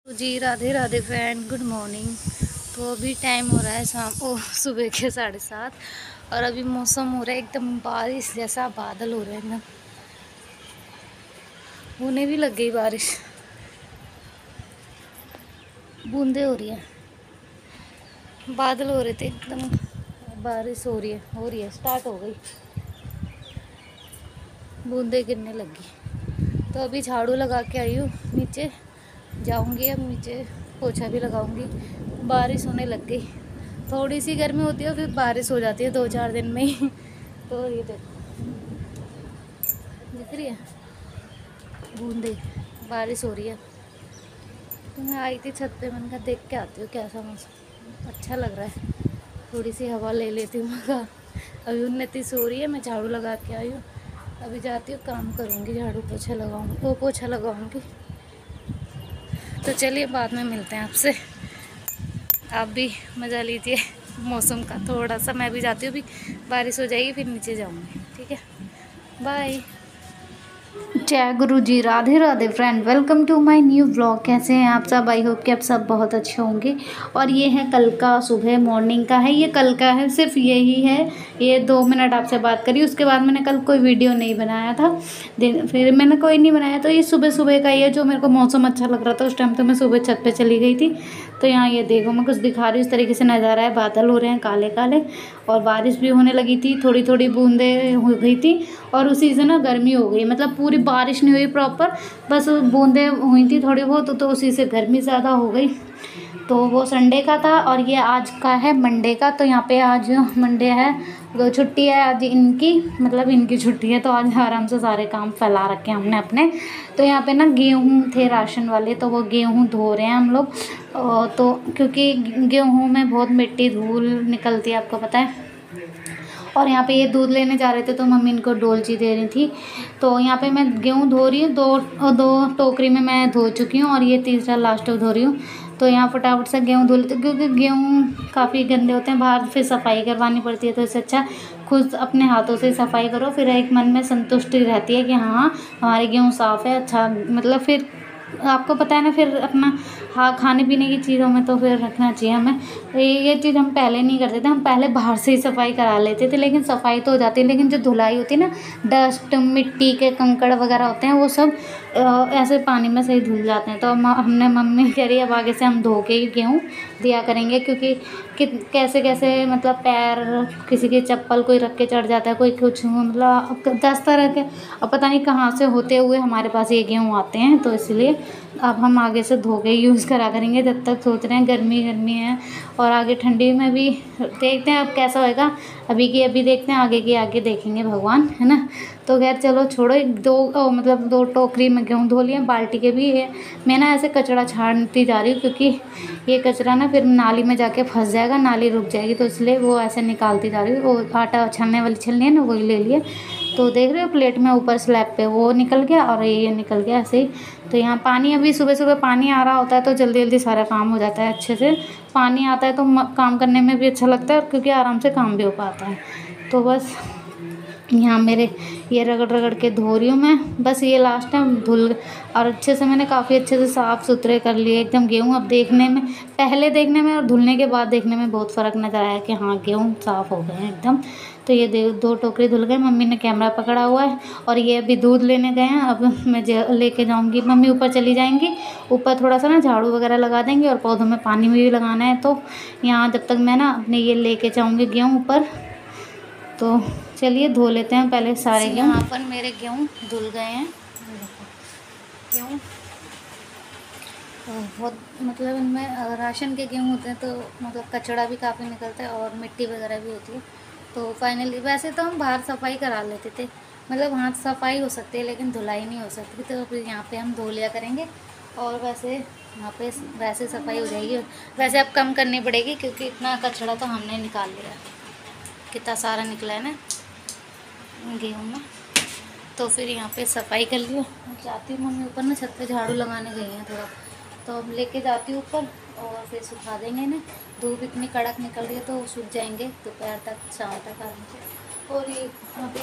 तो जी Radhe Radhe friend, good morning. तो अभी टाइम हो रहा है सुबह के 7:30 और अभी मौसम हो रहा है एकदम बारिश जैसा, बादल हो रहे हैं एकदम, होने भी लग गई बारिश, बूंदे हो रही है, बादल हो रहे थे एकदम, बारिश हो रही है, स्टार्ट हो गई, बूंदे गिरने लगी। तो अभी झाड़ू लगा के आई हूँ, नीचे जाऊंगी, अब नीचे पोछा भी लगाऊंगी। बारिश होने लग गई, थोड़ी सी गर्मी होती है फिर बारिश हो जाती है 2-4 दिन में ही। तो ये देखो, दिख रही है बूंदे, बारिश हो रही है। तो मैं आई थी छत पे, मैंने कहा देख के आती हूँ कैसा मौसम, अच्छा लग रहा है, थोड़ी सी हवा ले लेती हूँ। मैं कहा अभी उन्नति सो रही है, मैं झाड़ू लगा के आई हूँ, अभी जाती हूँ काम करूँगी, झाड़ू पोछा लगाऊँगी, वो पोछा लगाऊँगी। तो चलिए बाद में मिलते हैं आपसे, आप भी मज़ा लीजिए मौसम का थोड़ा सा। मैं भी जाती हूँ, अभी बारिश हो जाएगी फिर नीचे जाऊँगी, ठीक है, बाय। जय गुरु जी, Radhe Radhe friend, welcome to my new vlog. कैसे हैं आप सब? आई होप कि आप सब बहुत अच्छे होंगे। और ये है कल का सुबह, मॉर्निंग का है, ये कल का है, सिर्फ यही है, ये 2 मिनट आपसे बात करी, उसके बाद मैंने कल कोई वीडियो नहीं बनाया था, फिर मैंने कोई नहीं बनाया। तो ये सुबह सुबह का ही है, जो मेरे को मौसम अच्छा लग रहा था उस टाइम, तो मैं सुबह छत पर चली गई थी। तो यहाँ ये देखो, मैं कुछ दिखा रही हूँ, इस तरीके से नज़ारा है, बादल हो रहे हैं काले काले, और बारिश भी होने लगी थी, थोड़ी थोड़ी बूंदें हो गई थी, और उसी से ना गर्मी हो गई, मतलब पूरी बारिश नहीं हुई प्रॉपर, बस बूंदें हुई थी थोड़ी बहुत, तो उसी से गर्मी ज़्यादा हो गई। तो वो संडे का था और ये आज का है मंडे का। तो यहाँ पे आज मंडे है, तो छुट्टी है आज इनकी, मतलब इनकी छुट्टी है, तो आज आराम से सारे काम फैला रखे हैं हमने अपने। तो यहाँ पे ना गेहूँ थे राशन वाले, तो वो गेहूँ धो रहे हैं हम लोग, तो क्योंकि गेहूँ में बहुत मिट्टी धूल निकलती है, आपको पता है। और यहाँ पे ये दूध लेने जा रहे थे, तो मम्मी इनको डोलची दे रही थी। तो यहाँ पे मैं गेहूँ धो रही हूँ, दो टोकरी में मैं धो चुकी हूँ, और ये तीसरा लास्ट धो रही हूँ। तो यहाँ फटाफट से गेहूँ धो लेते, क्योंकि गेहूँ काफ़ी गंदे होते हैं, बाहर फिर सफाई करवानी पड़ती है, तो इससे अच्छा खुद अपने हाथों से सफाई करो, फिर एक मन में संतुष्टि रहती है कि हाँ हमारे गेहूँ साफ़ है, अच्छा, मतलब फिर आपको पता है ना, फिर अपना हाँ खाने पीने की चीज़ों में तो फिर रखना चाहिए हमें। तो ये चीज़ हम पहले नहीं करते थे, हम पहले बाहर से ही सफाई करा लेते थे, लेकिन सफाई तो हो जाती है, लेकिन जो धुलाई होती है ना, डस्ट मिट्टी के कंकड़ वगैरह होते हैं, वो सब ऐसे पानी में से ही धुल जाते हैं। तो हमने मम्मी कह रही है अब आगे से हम धो के ही गेहूँ दिया करेंगे, क्योंकि कैसे कैसे मतलब पैर, किसी की चप्पल कोई रख के चढ़ जाता है, कोई कुछ, मतलब 10 तरह के, अब पता नहीं कहाँ से होते हुए हमारे पास ये गेहूँ आते हैं। तो इसलिए अब हम आगे से धो के यूज़ करा करेंगे, जब तक सोच रहे हैं गर्मी है, और आगे ठंडी में भी देखते हैं अब कैसा होएगा। अभी की अभी देखते हैं, आगे की आगे देखेंगे, भगवान है ना। तो खैर चलो छोड़ो, मतलब 2 टोकरी में गेहूँ धो लिए, बाल्टी के भी है। मैं ना ऐसे कचरा छानती जा रही हूँ, क्योंकि ये कचरा ना फिर नाली में जाके फंस जाएगा, नाली रुक जाएगी, तो इसलिए वो ऐसे निकालती जा रही हूँ। वो आटा छानने वाली छलनी है ना, वही ले लिए। तो देख रहे हो प्लेट में ऊपर स्लैब पे वो निकल गया, और ये निकल गया ऐसे ही। तो यहाँ पानी, अभी सुबह सुबह पानी आ रहा होता है, तो जल्दी जल्दी सारा काम हो जाता है अच्छे से। पानी आता है तो काम करने में भी अच्छा लगता है, क्योंकि आराम से काम भी हो पाता है। तो बस यहाँ मेरे ये रगड़ रगड़ के धो रही हूँ मैं, बस ये लास्ट टाइम धुल, और अच्छे से मैंने काफ़ी अच्छे से साफ़ सुथरे कर लिए एकदम गेहूँ। अब देखने में, पहले देखने में और धुलने के बाद देखने में बहुत फ़र्क नज़र आया कि हाँ गेहूँ साफ़ हो गए हैं एकदम। तो ये 2 टोकरी धुल गए, मम्मी ने कैमरा पकड़ा हुआ है, और ये अभी दूध लेने गए हैं। अब मैं लेके जाऊँगी, मम्मी ऊपर चली जाएंगी, ऊपर थोड़ा सा ना झाड़ू वगैरह लगा देंगे, और पौधों में पानी भी लगाना है। तो यहाँ जब तक मैं ना अपने ये लेके जाऊँगी गेहूँ ऊपर, तो चलिए धो लेते हैं पहले सारे गेहूँ। यहाँ पर मेरे गेहूँ धुल गए हैं, गेहूँ बहुत, मतलब इनमें राशन के गेहूँ होते हैं, तो मतलब कचड़ा भी काफ़ी निकलता है और मिट्टी वगैरह भी होती है। तो फाइनली वैसे तो हम बाहर सफाई करा लेते थे, मतलब हाथ सफाई हो सकती है, लेकिन धुलाई नहीं हो सकती। तो फिर यहाँ पे हम धो लिया करेंगे, और वैसे यहाँ पे वैसे सफाई हो जाएगी। वैसे अब कम करनी पड़ेगी, क्योंकि इतना कचड़ा तो हमने निकाल लिया, कितना सारा निकला है ना गेहूँ में। तो फिर यहाँ पे सफाई कर लियो, जाती हूँ मम्मी ऊपर ना, छत पे झाड़ू लगाने गई हैं थोड़ा, तो अब लेके जाती हूँ ऊपर, और फिर सुखा देंगे ना। धूप इतनी कड़क निकल रही है, तो सूख जाएंगे दोपहर तक, शाम तक आराम से। और ये यहाँ पे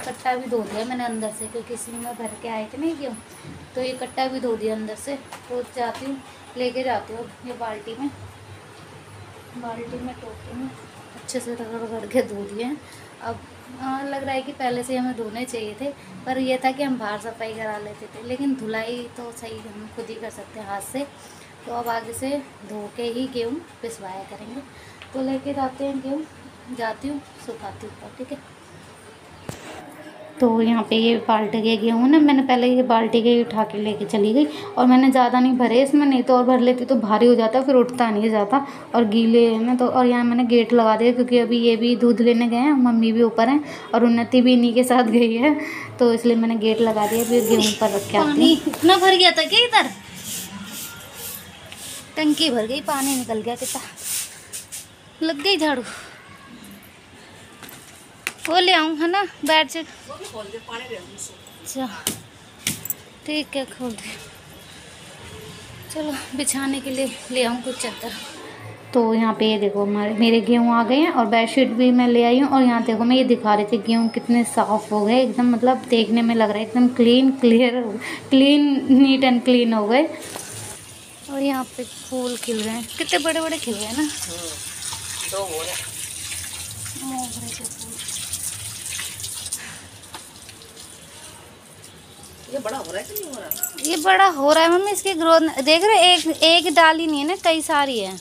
कट्टा भी धो दिया मैंने अंदर से, क्योंकि इसी में भर के आए थे नहीं गेहूँ, तो ये कट्टा भी धो दिया अंदर से। तो जाती हूँ, लेके जाती हूँ ये बाल्टी में टोकरी में अच्छे से रगड़ के धो दिए हैं। अब लग रहा है कि पहले से हमें धोने चाहिए थे, पर यह था कि हम बाहर सफाई करा लेते थे, लेकिन धुलाई तो सही हम खुद ही कर सकते हैं हाथ से। तो अब आगे से धो के ही गेहूँ पिसवाया करेंगे। तो लेके जाते हैं गेहूँ, जाती हूँ सुखाती हूँ, ठीक है। तो यहाँ पे ये बाल्टी के गेहूँ ना, मैंने पहले ये बाल्टी के उठा के लेके चली गई, और मैंने ज़्यादा नहीं भरे इसमें, नहीं तो और भर लेती तो भारी हो जाता, फिर उठता नहीं ज़्यादा और गीले है ना। तो और यहाँ मैंने गेट लगा दिया, क्योंकि अभी ये भी दूध लेने गए हैं, मम्मी भी ऊपर हैं और उन्नति भी इन्हीं के साथ गई है, तो इसलिए मैंने गेट लगा दिया। फिर गेहूँ पर रख के आती हूँ। इतना भर गया था क्या इधर? टंकी भर गई, पानी निकल गया कितना। लग गई झाड़ू, वो ले आऊँ है ना बेडशीट। अच्छा ठीक है, खोल दे। चलो बिछाने के लिए ले आऊँ कुछ चादर। तो यहाँ पे ये देखो मेरे गेहूँ आ गए हैं, और बेडशीट भी मैं ले आई हूँ। और यहाँ देखो मैं ये दिखा रही थी गेहूँ कितने साफ़ हो गए एकदम, मतलब देखने में लग रहा है एकदम क्लीन नीट एंड क्लीन हो गए। और यहाँ पे फूल खिल रहे हैं, कितने बड़े बड़े खिल रहे हैं ना। दो हो रहे मोगरे के फूल। ये बड़ा हो रहा है कि नहीं हो रहा? ये बड़ा हो रहा है मम्मी, इसकी ग्रोथ देख रहे, एक डाली नहीं है ना, कई सारी है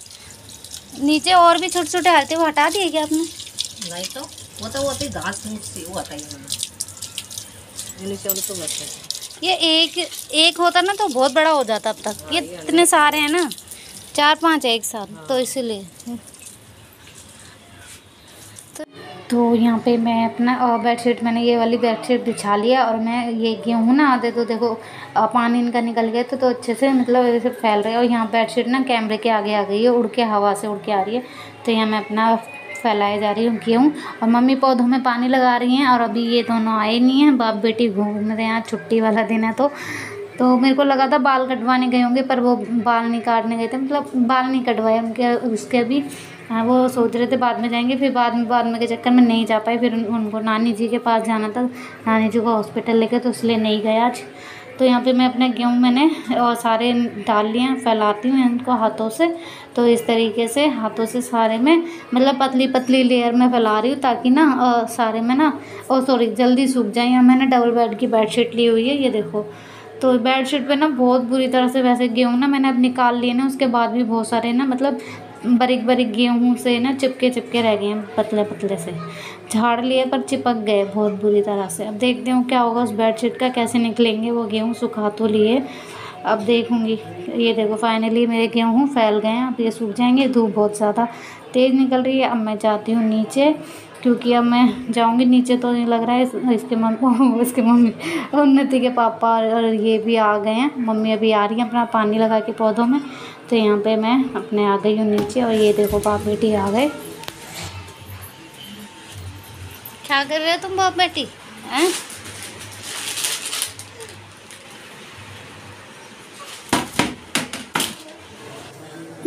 नीचे। और भी छोटे छोटे हलते, वो हटा दिए क्या आपने? नहीं तो वो तो घास फूस वो हटाई तो ये एक होता ना तो बहुत बड़ा हो जाता अब तक। ये इतने सारे हैं ना, 4-5 है एक साथ, तो इसीलिए। तो यहाँ पे मैं अपना बेडशीट, मैंने ये वाली बेडशीट बिछा लिया, और मैं ये गेहूँ ना आधे तो देखो पानी इनका निकल गया, तो अच्छे से मतलब ऐसे फैल रहे हैं। और यहाँ बेडशीट ना कैमरे के आगे आ गई है, उड़ के हवा से उड़ के आ रही है। तो यहाँ मैं अपना फैलाए जा रही हूँ गेहूँ, और मम्मी पौधों में पानी लगा रही हैं। और अभी ये दोनों आए नहीं हैं, बाप बेटी घूम रहे हैं, आज छुट्टी वाला दिन है। तो मेरे को लगा था बाल कटवाने गए होंगे, पर वो बाल नहीं काटने गए थे, मतलब बाल नहीं कटवाए उनके उसके भी। हाँ, वो सोच रहे थे बाद में जाएंगे, फिर बाद में के चक्कर में नहीं जा पाए। फिर उनको नानी जी के पास जाना था, नानी जी को हॉस्पिटल लेके, तो इसलिए नहीं गए आज। तो यहाँ पे मैं अपने गेहूँ मैंने और सारे डाल लिए हैं, फैलाती हूँ इनको हाथों से। तो इस तरीके से हाथों से सारे में, मतलब पतली पतली लेयर में फैला रही हूँ, ताकि ना सारे में ना सॉरी जल्दी सूख जाए। यहाँ मैंने डबल बेड की बेडशीट ली हुई है, ये देखो। तो बेडशीट पे ना बहुत बुरी तरह से, वैसे गेहूँ ना मैंने अब निकाल लिए ना, उसके बाद भी बहुत सारे ना मतलब बारीक बारीक गेहूँ से ना चिपके रह गए हैं, पतले पतले से झाड़ लिए, पर चिपक गए बहुत बुरी तरह से। अब देखते हूँ क्या होगा उस बेडशीट का, कैसे निकलेंगे वो गेहूँ। सुखा तो लिए, अब देखूँगी। ये देखो फाइनली मेरे गेहूँ फैल गए हैं, अब ये सूख जाएंगे। धूप बहुत ज़्यादा तेज़ निकल रही है। अब मैं जाती हूँ नीचे, क्योंकि अब मैं जाऊंगी नीचे तो नहीं लग रहा है इसके मम्मी उन्नति के पापा और ये भी आ गए हैं। मम्मी अभी आ रही है अपना पानी लगा के पौधों में। तो यहाँ पे मैं अपने आ गई हूँ नीचे, और ये देखो बाप बेटी आ गए। क्या कर रहे हो तुम बाप बेटी हैं?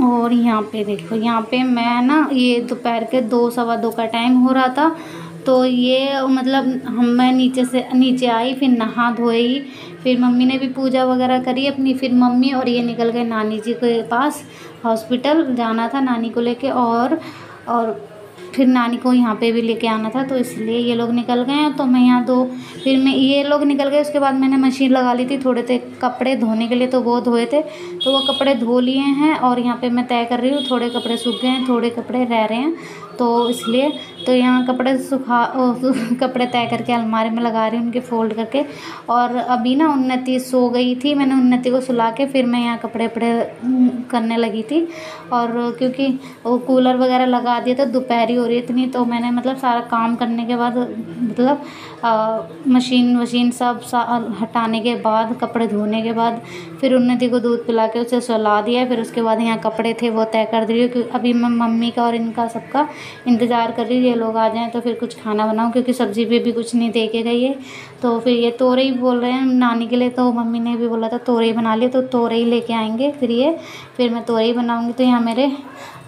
और यहाँ पे देखो, यहाँ पे मैं ना ये दोपहर के 2-2:15 का टाइम हो रहा था। तो ये मतलब मैं नीचे आई, फिर नहा धोई, फिर मम्मी ने भी पूजा वगैरह करी अपनी। फिर मम्मी और ये निकल गए नानी जी के पास, हॉस्पिटल जाना था नानी को लेके, और फिर नानी को यहाँ पे भी लेके आना था, तो इसलिए ये लोग निकल गए हैं। तो मैं यहाँ फिर ये लोग निकल गए। उसके बाद मैंने मशीन लगा ली थी, थोड़े थे कपड़े धोने के लिए, तो वो धोए थे, तो वो कपड़े धो लिए हैं। और यहाँ पे मैं तय कर रही हूँ, थोड़े कपड़े सूख गए हैं, थोड़े कपड़े रह रहे हैं, तो इसलिए तो यहाँ कपड़े तय करके अलमारी में लगा रही हूँ, उनके फोल्ड करके। और अभी ना उन्नति सो गई थी, मैंने उन्नति को सुला के फिर मैं यहाँ कपड़े करने लगी थी। और क्योंकि वो कूलर वगैरह लगा दिया था, दोपहरी हो रही इतनी, तो मैंने मतलब सारा काम करने के बाद, मतलब मशीन सब हटाने के बाद, कपड़े धोने के बाद, फिर उन्नति को दूध पिला के उसे सुला दिया। फिर उसके बाद यहाँ कपड़े थे वो तय कर दिए, क्योंकि अभी मैं मम्मी का और इनका सबका इंतज़ार कर रही हूँ ये लोग आ जाएँ तो फिर कुछ खाना बनाऊँ, क्योंकि सब्ज़ी भी कुछ नहीं दे के गई है। तो फिर ये तोरई बोल रहे हैं नानी के लिए, तो मम्मी ने भी बोला था तोरई बना लिए, तो तोरई लेके आएंगे फिर मैं तोरई बनाऊँगी। तो यहाँ मेरे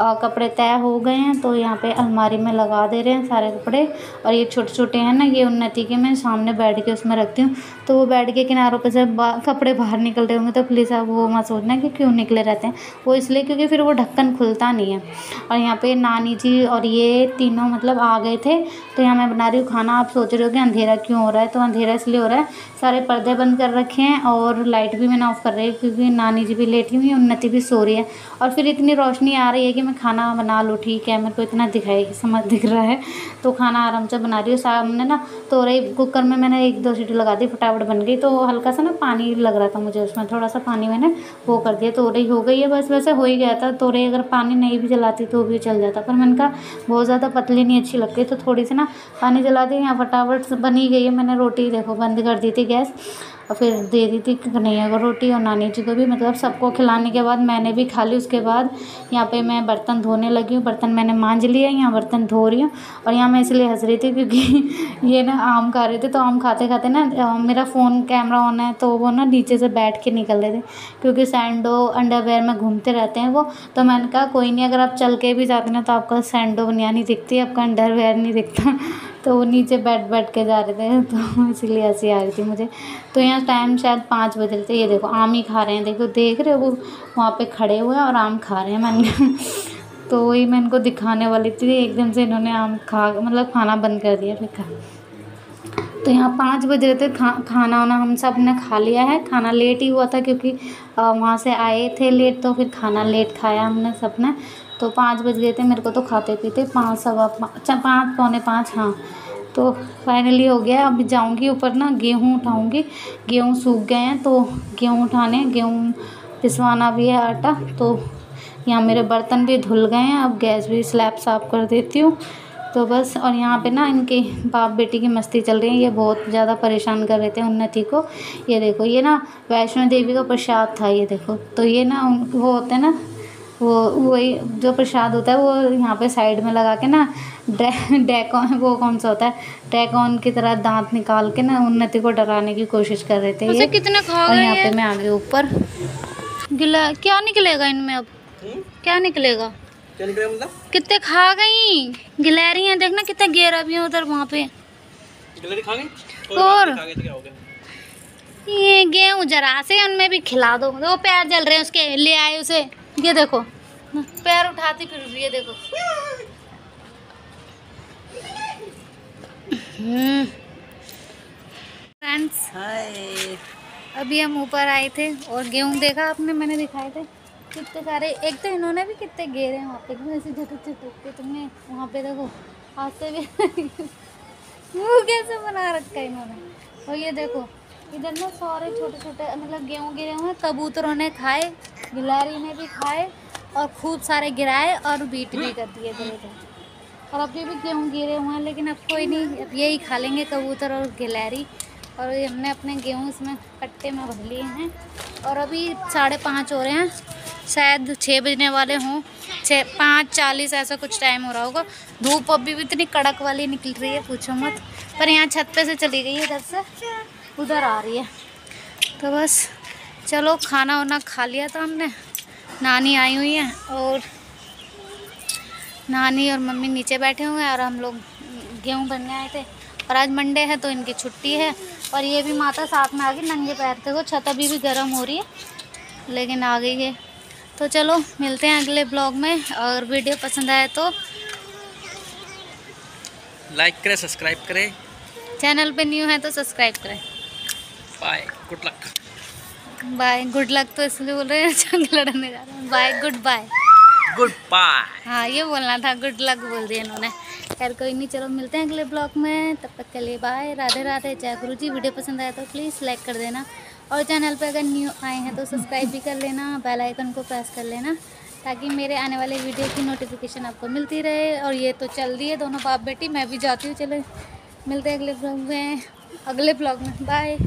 कपड़े तय हो गए हैं, तो यहाँ पे अलमारी में लगा दे रहे हैं सारे कपड़े। और ये छोटे छोटे हैं ना, ये उन्नति के मैं सामने बैठ के उसमें रखती हूँ, तो वो बेड के किनारों पे से कपड़े बाहर निकल रहे होंगे तो प्लीज़ आप वो मत सोचना कि क्यों निकले रहते हैं, वो इसलिए क्योंकि फिर वो ढक्कन खुलता नहीं है। और यहाँ पे नानी जी और ये तीनों मतलब आ गए थे, तो यहाँ मैं बना रही हूँ खाना। आप सोच रहे हो कि अंधेरा क्यों हो रहा है, तो अंधेरा इसलिए हो रहा है, सारे पर्दे बंद कर रखे हैं और लाइट भी मैंने ऑफ़ कर रही है, क्योंकि नानी जी भी लेटी हुई है, उन्नति भी सो रही है। और फिर इतनी रोशनी आ रही है कि मैं खाना बना लूँ, ठीक है, मेरे को इतना समझ दिख रहा है, तो खाना आराम से बना रही हूँ। सामने ना तोरई कुकर में मैंने 1-2 सीटी लगा दी, फटाफट बन गई। तो हल्का सा ना पानी लग रहा था मुझे उसमें, थोड़ा सा पानी मैंने वो कर दिया, तोरई हो गई है बस। वैसे हो ही गया था तोरई, अगर पानी नहीं भी जलाती तो भी चल जाता, पर मैंने कहा बहुत ज़्यादा पतली नहीं अच्छी लगती, तो थोड़ी सी ना पानी जला दी। यहाँ फटाफट बन ही गई है। मैंने रोटी देखो बंद कर दी थी गैस, और फिर दे दी थी कन्हैया को रोटी और नानी जी को भी, मतलब सबको खिलाने के बाद मैंने भी खा ली। उसके बाद यहाँ पे मैं बर्तन धोने लगी हूँ, बर्तन मैंने मांज लिए, यहाँ बर्तन धो रही हूँ। और यहाँ मैं इसलिए हंस रही थी क्योंकि ये ना आम खा रहे थे, तो आम खाते खाते ना मेरा फ़ोन कैमरा ऑन है, तो वो ना नीचे से बैठ के निकल रहे थे, क्योंकि सैंडो अंडरवेयर में घूमते रहते हैं वो। तो मैंने कहा कोई नहीं, अगर आप चल के भी जाते ना तो आपका सैंडो बनियानी दिखती है, आपका अंडरवेयर नहीं दिखता। तो वो नीचे बैठ के जा रहे थे, तो इसलिए हंसी आ रही थी मुझे। तो यहाँ टाइम शायद 5 बज रहे थे। ये देखो आम ही खा रहे हैं, देखो देख रहे हो, वो वहाँ पे खड़े हुए हैं और आम खा रहे हैं। मैंने तो वही मैं इनको दिखाने वाली थी, एकदम से इन्होंने आम मतलब खाना बंद कर दिया फिर खा। तो यहाँ 5 बज रहे थे, खाना वाना हम सब ने खा लिया है। खाना लेट ही हुआ था क्योंकि वहाँ से आए थे लेट, तो फिर खाना लेट खाया हमने सब ने। तो 5 बज गए थे मेरे को तो खाते पीते, 5 सवा 5 पौने 5, हाँ। तो फाइनली हो गया। अब जाऊंगी ऊपर ना, गेहूँ उठाऊंगी, गेहूँ सूख गए हैं, तो गेहूँ उठाने, गेहूँ पिसवाना भी है आटा। तो यहाँ मेरे बर्तन भी धुल गए हैं, अब गैस भी स्लैब साफ़ कर देती हूँ। तो बस, और यहाँ पे ना इनके बाप बेटी की मस्ती चल रही है, ये बहुत ज़्यादा परेशान कर रहे थे उन्नति को। ये देखो, ये ना वैष्णो देवी का प्रसाद था, ये देखो। तो ये ना वो होते हैं ना, वही जो प्रसाद होता है वो यहाँ पे साइड में लगा के ना डेकॉन, वो कौन सा होता है, डेकॉन की तरह दांत निकाल के ना उन्नति को डराने की कोशिश कर रहे थे ये। कितने खा गए? यहाँ पे मैं आ गई ऊपर। गिला क्या निकलेगा इनमें अब? क्या निकलेगा? क्या निकलेगा मतलब? कितने खा गई गिलहरी हैं, देखना कितना घेरा भी है उधर, वहाँ पे गिलहरी खा गई। और खा गई तो क्या हो गया? ये गेहूँ जरा से उनमें भी खिला दो। वो पैर जल रहे हैं उसके, ले आए उसे। ये देखो पैर उठाती फिर रही है, देखो। फ्रेंड्स, अभी हम ऊपर आए थे और गेहूँ देखा आपने, मैंने दिखाए थे कितने सारे। एक तो इन्होंने भी कितने घेरे हैं वहाँ पे, ऐसे झटक के तुमने वहाँ पे देखो, हाथ से भी मुँह कैसे बना रखा है इन्होंने। और ये देखो इधर ना सारे छोटे छोटे मतलब गेहूँ गिरे हुए हैं, कबूतरों ने खाए, गिलहरी ने भी खाए और खूब सारे गिराए और बीट भी कर दिए इधर उधर। और अभी भी गेहूँ गिरे हुए हैं, लेकिन अब कोई नहीं, अब यही खा लेंगे कबूतर और गिलहरी। और ये हमने अपने गेहूँ इसमें कट्टे में भर लिए हैं। और अभी 5:30 हो रहे हैं, शायद 6 बजने वाले हों, 5:40 ऐसा कुछ टाइम हो रहा होगा। धूप अभी भी इतनी कड़क वाली निकल रही है, पूछो मत। पर यहाँ छत पे से चली गई है, इधर से उधर आ रही है। तो बस चलो, खाना वाना खा लिया था हमने। नानी आई हुई है और नानी और मम्मी नीचे बैठे हुए हैं और हम लोग गेहूँ भरने आए थे। और आज मंडे है तो इनकी छुट्टी है। और ये भी माता साथ में आ गई नंगे पैर थे, वो छत अभी भी गर्म हो रही है लेकिन आ गई है। तो चलो मिलते हैं अगले ब्लॉग में, और वीडियो पसंद आए तो लाइक करें, सब्सक्राइब करें, चैनल पे न्यू है तो सब्सक्राइब करें। Bye, good luck. Bye, good luck तो इसलिए बोल रहे हैं, जंग लड़ने जा रहे हैं। Bye, goodbye, goodbye. हाँ ये बोलना था, गुड लक बोल दिया इन्होंने। खैर कोई नहीं, चलो मिलते हैं अगले ब्लॉग में, तब तक के लिए बाय, राधे राधे, जय गुरु जी। वीडियो पसंद आया तो प्लीज़ लाइक कर देना, और चैनल पे अगर न्यू आए हैं तो सब्सक्राइब भी कर लेना, बेल आइकन को प्रेस कर लेना, ताकि मेरे आने वाले वीडियो की नोटिफिकेशन आपको मिलती रहे। और ये तो चल रही है दोनों बाप बेटी, मैं भी जाती हूँ। चलो मिलते हैं अगले ब्लॉग में, बाय।